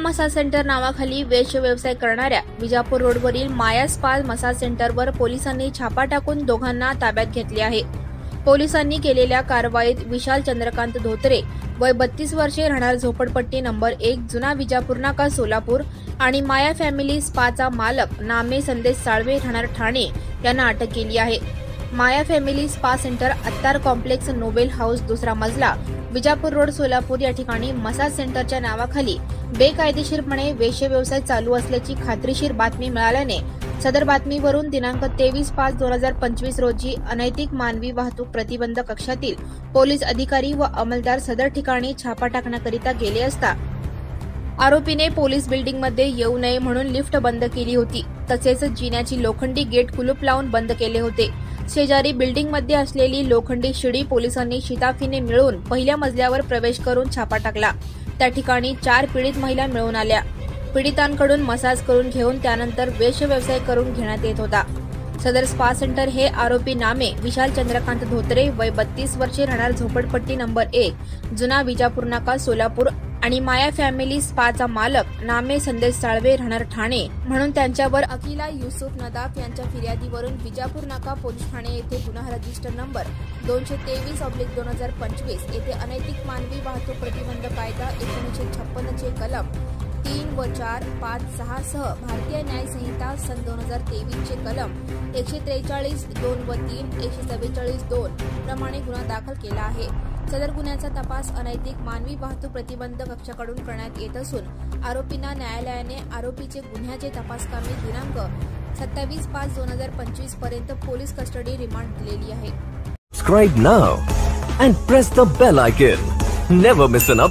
Massage centre नावाखाली वेश व्यवसाय करणाऱ्या विजापूर रोडवरील माया स्पा मसाज सेंटरवर पोलिसांनी छापा टाकून दोघांना ताब्यात घेतले आहे। पोलिसांनी केलेल्या कारवाईत विशाल चंद्रकांत धोत्रे वय 32 वर्षे राहणार झोपडपट्टी नंबर 1 जुना विजापूर नाका सोलापूर आणि माया फॅमिली स्पाचा मालक नामे संदेश साळवे राहणार ठाणे यांना अटक केली आहे। Maya family spa centre Attar complex Nobel house दुसरा मजला विजापूर रोड सोलापूर या ठिकाणी मसाज सेंटरच्या नावाखाली बेकायदेशीरपणे वेश्य व्यवसाय चालू असल्याची खात्रीशीर बातमी मिळाल्याने सदर बातमीवरून दिनांक 23/5/2025 रोजी अनैतिक मानवी वाहतूक प्रतिबंध कक्षातील पोलीस अधिकारी व अंमलदार सदर ठिकाणी छापा टाकण्याकरिता गेले असता आरोपीने पोलीस बिल्डिंगमध्ये येऊ नये म्हणून लिफ्ट बंद केली होती। तसेच जिन्याची लोखंडी गेट कुलूप लावून बंद केले होते। शेजारी बिल्डिंगमध्ये असलेली लोखंडी शिडी पोलिसांनी शिताफीने मिळवून पहिल्या मजल्यावर प्रवेश करून छापा टाकला। त्या ठिकाणी 4 पीडित महिला मिळून आल्या। पीडितांकडून मसाज करून घेऊन त्यानंतर वेश्य व्यवसाय करून घेण्यात येत होता। सदर स्पा सेंटर हे आरोपी नामे विशाल चंद्रकांत धोत्रे वय 32 वर्षे राहणार झोपडपट्टी नंबर 1 जुना विजापूर नाका सोलापूर आणि माया फॅमिली स्पाचा मालक नामे संदेश साळवे राहणार ठाणे म्हणून त्यांच्यावर अकिला युसुफ नदाफ यांच्या फिर्यादीवरून विजापूर नाका पोलीस ठाणे येथे गुन्हा रजिस्टर नंबर 223/2025 येथे अनैतिक मानवी वाहतूक प्रतिबंध कायदा 1956 चे कलम 3 व 4, 5, 6 सह भारतीय न्याय संहिता सन 2023 चे कलम 143, 2 व 3, 144, 2 प्रमाणे गुन्हा दाखल केला आहे। सदर गुन्ह्याचा तपास अनैतिक मानवी वाहतूक प्रतिबंध कक्षाकडून करण्यात येत असून आरोपींना न्यायालयाने आरोपीचे गुन्ह्याचे तपासकामी दिनांक 27/5/2025 पर्यंत पोलीस कस्टडी रिमांड दिलेली आहे। Subscribe now and press the bell icon. Never miss an update.